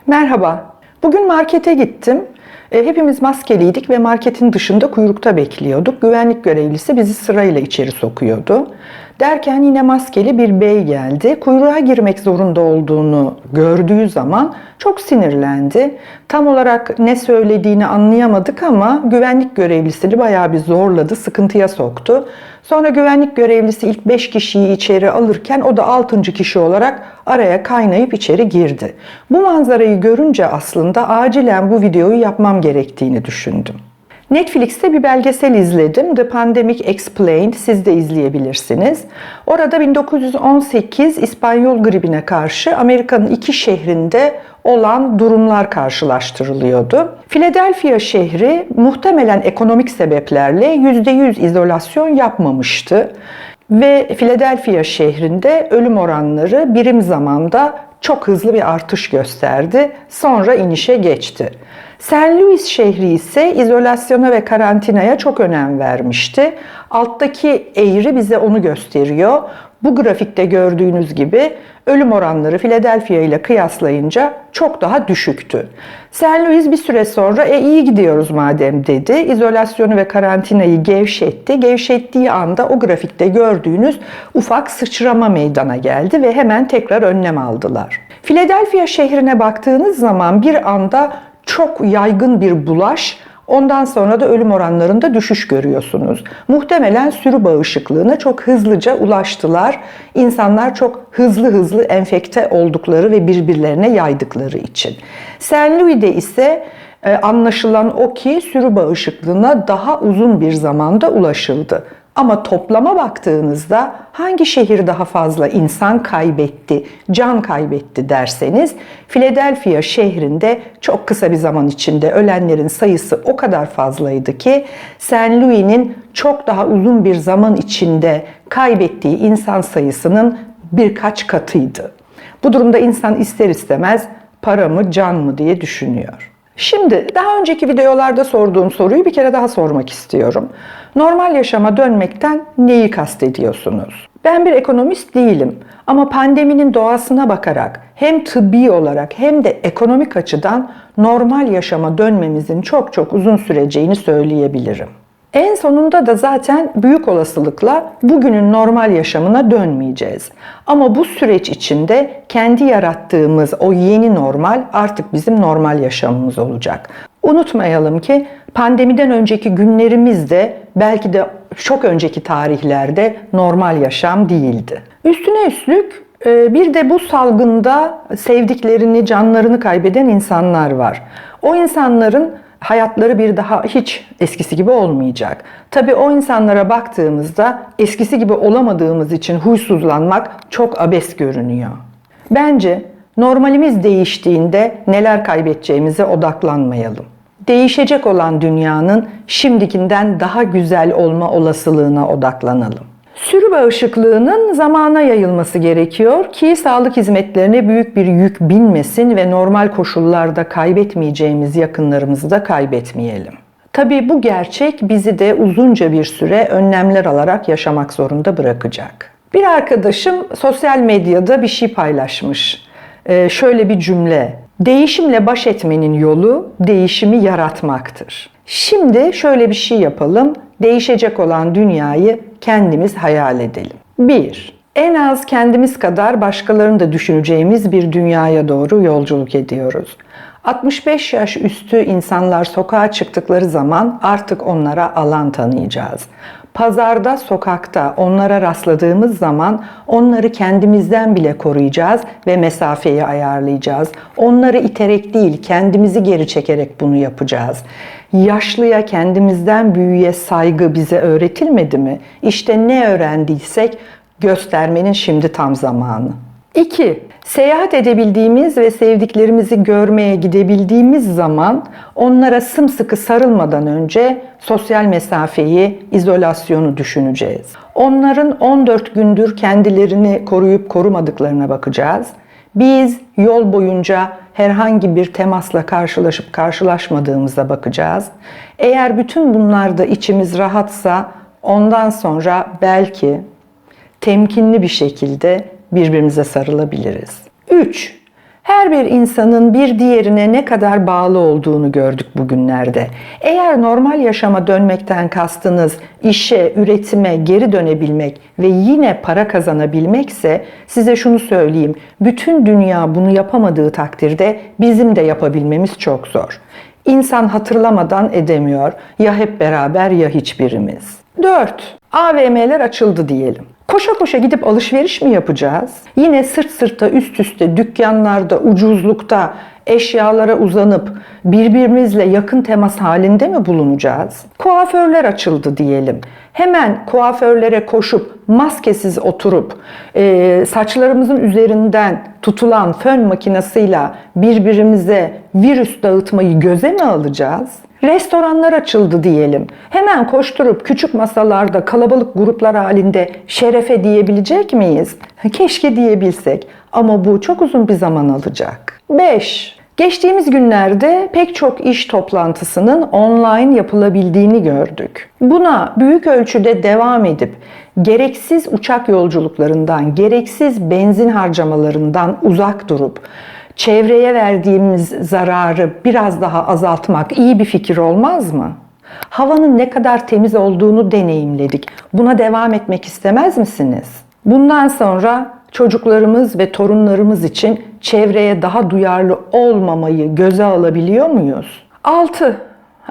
Merhaba. Bugün markete gittim. Hepimiz maskeliydik ve marketin dışında kuyrukta bekliyorduk. Güvenlik görevlisi bizi sırayla içeri sokuyordu. Derken yine maskeli bir bey geldi. Kuyruğa girmek zorunda olduğunu gördüğü zaman çok sinirlendi. Tam olarak ne söylediğini anlayamadık ama güvenlik görevlisini bayağı bir zorladı, sıkıntıya soktu. Sonra güvenlik görevlisi ilk 5 kişiyi içeri alırken o da 6. kişi olarak araya kaynayıp içeri girdi. Bu manzarayı görünce aslında acilen bu videoyu yapmam gerektiğini düşündüm. Netflix'te bir belgesel izledim. The Pandemic Explained. Siz de izleyebilirsiniz. Orada 1918 İspanyol gribine karşı Amerika'nın 2 şehrinde olan durumlar karşılaştırılıyordu. Philadelphia şehri muhtemelen ekonomik sebeplerle %100 izolasyon yapmamıştı. Ve Philadelphia şehrinde ölüm oranları birim zamanda çok hızlı bir artış gösterdi. Sonra inişe geçti. St. Louis şehri ise izolasyona ve karantinaya çok önem vermişti. Alttaki eğri bize onu gösteriyor. Bu grafikte gördüğünüz gibi ölüm oranları Philadelphia ile kıyaslayınca çok daha düşüktü. St. Louis bir süre sonra iyi gidiyoruz madem dedi. İzolasyonu ve karantinayı gevşetti. Gevşettiği anda o grafikte gördüğünüz ufak sıçrama meydana geldi ve hemen tekrar önlem aldılar. Philadelphia şehrine baktığınız zaman bir anda çok yaygın bir bulaş, ondan sonra da ölüm oranlarında düşüş görüyorsunuz. Muhtemelen sürü bağışıklığına çok hızlıca ulaştılar. İnsanlar çok hızlı enfekte oldukları ve birbirlerine yaydıkları için. St. Louis'de ise anlaşılan o ki sürü bağışıklığına daha uzun bir zamanda ulaşıldı. Ama toplama baktığınızda hangi şehir daha fazla insan kaybetti, can kaybetti derseniz Philadelphia şehrinde çok kısa bir zaman içinde ölenlerin sayısı o kadar fazlaydı ki St. Louis'nin çok daha uzun bir zaman içinde kaybettiği insan sayısının birkaç katıydı. Bu durumda insan ister istemez para mı can mı diye düşünüyor. Şimdi daha önceki videolarda sorduğum soruyu bir kere daha sormak istiyorum. Normal yaşama dönmekten neyi kastediyorsunuz? Ben bir ekonomist değilim ama pandeminin doğasına bakarak hem tıbbi olarak hem de ekonomik açıdan normal yaşama dönmemizin çok uzun süreceğini söyleyebilirim. En sonunda da zaten büyük olasılıkla bugünün normal yaşamına dönmeyeceğiz. Ama bu süreç içinde kendi yarattığımız o yeni normal artık bizim normal yaşamımız olacak. Unutmayalım ki pandemiden önceki günlerimiz de belki de çok önceki tarihlerde normal yaşam değildi. Üstüne üstlük bir de bu salgında sevdiklerini, canlarını kaybeden insanlar var. O insanların hayatları bir daha hiç eskisi gibi olmayacak. Tabii o insanlara baktığımızda eskisi gibi olamadığımız için huysuzlanmak çok abes görünüyor. Bence normalimiz değiştiğinde neler kaybedeceğimize odaklanmayalım. Değişecek olan dünyanın şimdikinden daha güzel olma olasılığına odaklanalım. Sürü bağışıklığının zamana yayılması gerekiyor ki sağlık hizmetlerine büyük bir yük binmesin ve normal koşullarda kaybetmeyeceğimiz yakınlarımızı da kaybetmeyelim. Tabii bu gerçek bizi de uzunca bir süre önlemler alarak yaşamak zorunda bırakacak. Bir arkadaşım sosyal medyada bir şey paylaşmış. Şöyle bir cümle: değişimle baş etmenin yolu değişimi yaratmaktır. Şimdi şöyle bir şey yapalım. Değişecek olan dünyayı kendimiz hayal edelim. 1. En az kendimiz kadar başkalarını da düşüneceğimiz bir dünyaya doğru yolculuk ediyoruz. 65 yaş üstü insanlar sokağa çıktıkları zaman artık onlara alan tanıyacağız. Pazarda, sokakta onlara rastladığımız zaman onları kendimizden bile koruyacağız ve mesafeyi ayarlayacağız. Onları iterek değil, kendimizi geri çekerek bunu yapacağız. Yaşlıya, kendimizden büyüğe saygı bize öğretilmedi mi? İşte ne öğrendiysek göstermenin şimdi tam zamanı. 2. Seyahat edebildiğimiz ve sevdiklerimizi görmeye gidebildiğimiz zaman onlara sımsıkı sarılmadan önce sosyal mesafeyi, izolasyonu düşüneceğiz. Onların 14 gündür kendilerini koruyup korumadıklarına bakacağız. Biz yol boyunca herhangi bir temasla karşılaşıp karşılaşmadığımıza bakacağız. Eğer bütün bunlarda içimiz rahatsa ondan sonra belki temkinli bir şekilde birbirimize sarılabiliriz. 3. Her bir insanın bir diğerine ne kadar bağlı olduğunu gördük bugünlerde. Eğer normal yaşama dönmekten kastınız işe, üretime geri dönebilmek ve yine para kazanabilmekse size şunu söyleyeyim. Bütün dünya bunu yapamadığı takdirde bizim de yapabilmemiz çok zor. İnsan hatırlamadan edemiyor. Ya hep beraber ya hiçbirimiz. 4. AVM'ler açıldı diyelim. Koşa koşa gidip alışveriş mi yapacağız? Yine sırt sırta üst üste dükkanlarda, ucuzlukta eşyalara uzanıp birbirimizle yakın temas halinde mi bulunacağız? Kuaförler açıldı diyelim. Hemen kuaförlere koşup maskesiz oturup saçlarımızın üzerinden tutulan fön makinesiyle birbirimize virüs dağıtmayı göze mi alacağız? Restoranlar açıldı diyelim. Hemen koşturup küçük masalarda kalabalık gruplar halinde şerefe diyebilecek miyiz? Keşke diyebilsek ama bu çok uzun bir zaman alacak. 5. Geçtiğimiz günlerde pek çok iş toplantısının online yapılabildiğini gördük. Buna büyük ölçüde devam edip gereksiz uçak yolculuklarından, gereksiz benzin harcamalarından uzak durup çevreye verdiğimiz zararı biraz daha azaltmak iyi bir fikir olmaz mı? Havanın ne kadar temiz olduğunu deneyimledik. Buna devam etmek istemez misiniz? Bundan sonra çocuklarımız ve torunlarımız için çevreye daha duyarlı olmamayı göze alabiliyor muyuz? 6.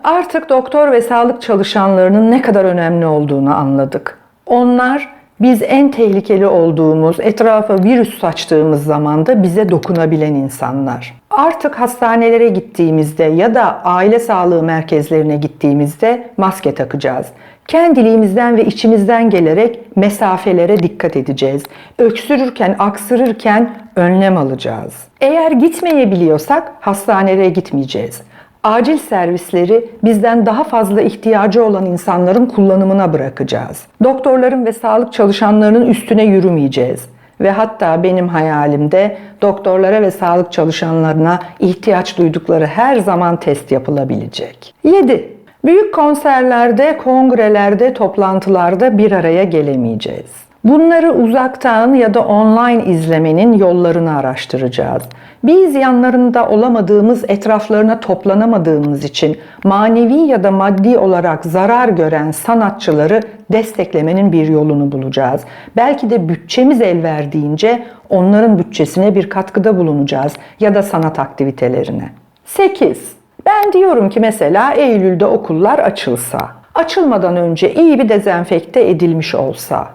Artık doktor ve sağlık çalışanlarının ne kadar önemli olduğunu anladık. Onlar biz en tehlikeli olduğumuz, etrafa virüs saçtığımız zamanda bize dokunabilen insanlar. Artık hastanelere gittiğimizde ya da aile sağlığı merkezlerine gittiğimizde maske takacağız. Kendiliğimizden ve içimizden gelerek mesafelere dikkat edeceğiz. Öksürürken, aksırırken önlem alacağız. Eğer gitmeyebiliyorsak hastanelere gitmeyeceğiz. Acil servisleri bizden daha fazla ihtiyacı olan insanların kullanımına bırakacağız. Doktorların ve sağlık çalışanlarının üstüne yürümeyeceğiz. Ve hatta benim hayalimde doktorlara ve sağlık çalışanlarına ihtiyaç duydukları her zaman test yapılabilecek. 7. Büyük konserlerde, kongrelerde, toplantılarda bir araya gelemeyeceğiz. Bunları uzaktan ya da online izlemenin yollarını araştıracağız. Biz yanlarında olamadığımız, etraflarına toplanamadığımız için manevi ya da maddi olarak zarar gören sanatçıları desteklemenin bir yolunu bulacağız. Belki de bütçemiz el verdiğince onların bütçesine bir katkıda bulunacağız ya da sanat aktivitelerine. 8. Ben diyorum ki mesela Eylül'de okullar açılsa, açılmadan önce iyi bir dezenfekte edilmiş olsa,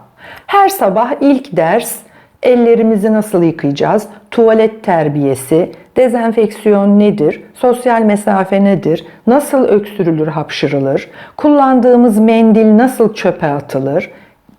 her sabah ilk ders ellerimizi nasıl yıkayacağız, tuvalet terbiyesi, dezenfeksiyon nedir, sosyal mesafe nedir, nasıl öksürülür, hapşırılır, kullandığımız mendil nasıl çöpe atılır,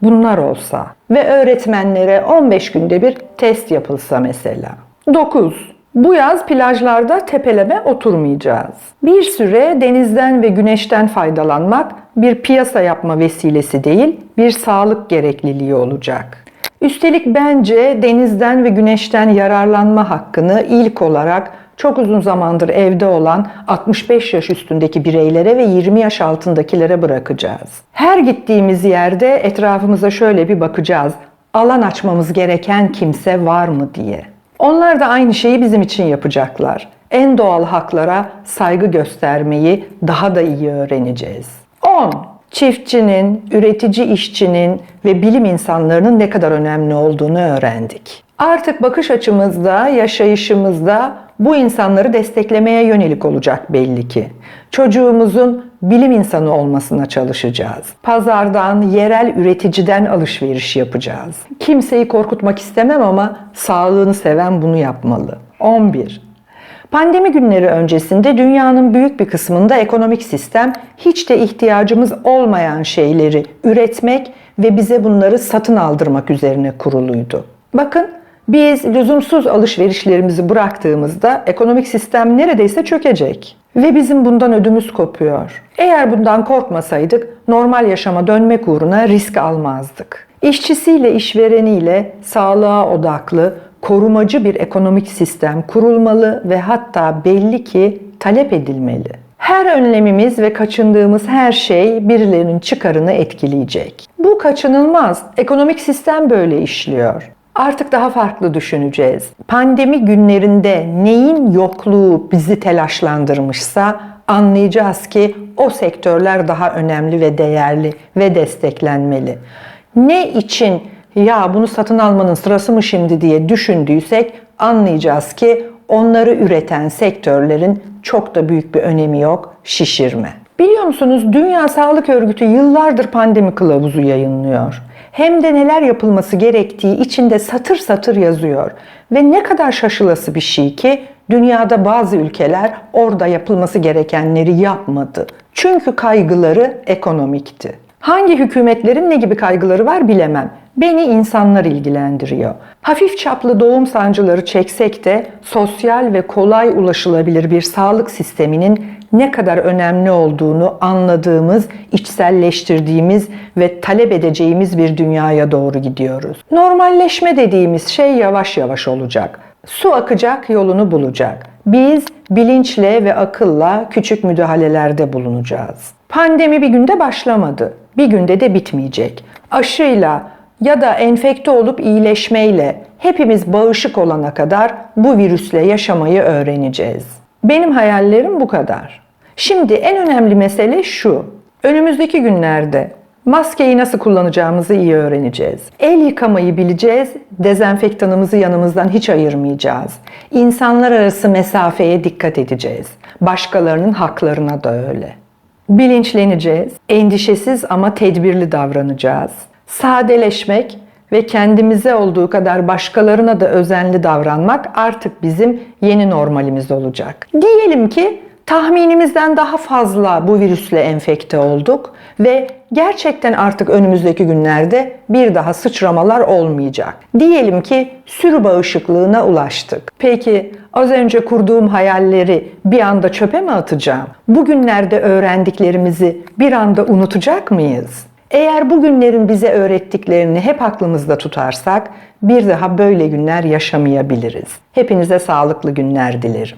bunlar olsa ve öğretmenlere 15 günde bir test yapılsa mesela. 9. Bu yaz plajlarda tepeleme oturmayacağız. Bir süre denizden ve güneşten faydalanmak bir piyasa yapma vesilesi değil, bir sağlık gerekliliği olacak. Üstelik bence denizden ve güneşten yararlanma hakkını ilk olarak çok uzun zamandır evde olan 65 yaş üstündeki bireylere ve 20 yaş altındakilere bırakacağız. Her gittiğimiz yerde etrafımıza şöyle bir bakacağız. Alan açmamız gereken kimse var mı diye. Onlar da aynı şeyi bizim için yapacaklar. En doğal haklara saygı göstermeyi daha da iyi öğreneceğiz. 10. Çiftçinin, üretici işçinin ve bilim insanlarının ne kadar önemli olduğunu öğrendik. Artık bakış açımızda, yaşayışımızda bu insanları desteklemeye yönelik olacak belli ki. Çocuğumuzun bilim insanı olmasına çalışacağız. Pazardan, yerel üreticiden alışveriş yapacağız. Kimseyi korkutmak istemem ama sağlığını seven bunu yapmalı. 11. Pandemi günleri öncesinde dünyanın büyük bir kısmında ekonomik sistem hiç de ihtiyacımız olmayan şeyleri üretmek ve bize bunları satın aldırmak üzerine kuruluydu. Bakın, biz lüzumsuz alışverişlerimizi bıraktığımızda ekonomik sistem neredeyse çökecek. Ve bizim bundan ödümüz kopuyor. Eğer bundan korkmasaydık normal yaşama dönmek uğruna risk almazdık. İşçisiyle işvereniyle sağlığa odaklı, korumacı bir ekonomik sistem kurulmalı ve hatta belli ki talep edilmeli. Her önlemimiz ve kaçındığımız her şey birilerinin çıkarını etkileyecek. Bu kaçınılmaz. Ekonomik sistem böyle işliyor. Artık daha farklı düşüneceğiz. Pandemi günlerinde neyin yokluğu bizi telaşlandırmışsa anlayacağız ki o sektörler daha önemli ve değerli ve desteklenmeli. Ne için ya bunu satın almanın sırası mı şimdi diye düşündüysek anlayacağız ki onları üreten sektörlerin çok da büyük bir önemi yok, şişirme. Biliyor musunuz, Dünya Sağlık Örgütü yıllardır pandemi kılavuzu yayınlıyor. Hem de neler yapılması gerektiği içinde satır satır yazıyor. Ve ne kadar şaşılası bir şey ki dünyada bazı ülkeler orada yapılması gerekenleri yapmadı. Çünkü kaygıları ekonomikti. Hangi hükümetlerin ne gibi kaygıları var bilemem. Beni insanlar ilgilendiriyor. Hafif çaplı doğum sancıları çeksek de sosyal ve kolay ulaşılabilir bir sağlık sisteminin ne kadar önemli olduğunu anladığımız, içselleştirdiğimiz ve talep edeceğimiz bir dünyaya doğru gidiyoruz. Normalleşme dediğimiz şey yavaş yavaş olacak. Su akacak, yolunu bulacak. Biz bilinçle ve akılla küçük müdahalelerde bulunacağız. Pandemi bir günde başlamadı. Bir günde de bitmeyecek. Aşıyla ya da enfekte olup iyileşmeyle hepimiz bağışık olana kadar bu virüsle yaşamayı öğreneceğiz. Benim hayallerim bu kadar. Şimdi en önemli mesele şu. Önümüzdeki günlerde maskeyi nasıl kullanacağımızı iyi öğreneceğiz. El yıkamayı bileceğiz, dezenfektanımızı yanımızdan hiç ayırmayacağız. İnsanlar arası mesafeye dikkat edeceğiz. Başkalarının haklarına da öyle. Bilinçleneceğiz, endişesiz ama tedbirli davranacağız. Sadeleşmek ve kendimize olduğu kadar başkalarına da özenli davranmak artık bizim yeni normalimiz olacak. Diyelim ki tahminimizden daha fazla bu virüsle enfekte olduk ve gerçekten artık önümüzdeki günlerde bir daha sıçramalar olmayacak. Diyelim ki sürü bağışıklığına ulaştık. Peki az önce kurduğum hayalleri bir anda çöpe mi atacağım? Bugünlerde öğrendiklerimizi bir anda unutacak mıyız? Eğer bugünlerin bize öğrettiklerini hep aklımızda tutarsak bir daha böyle günler yaşamayabiliriz. Hepinize sağlıklı günler dilerim.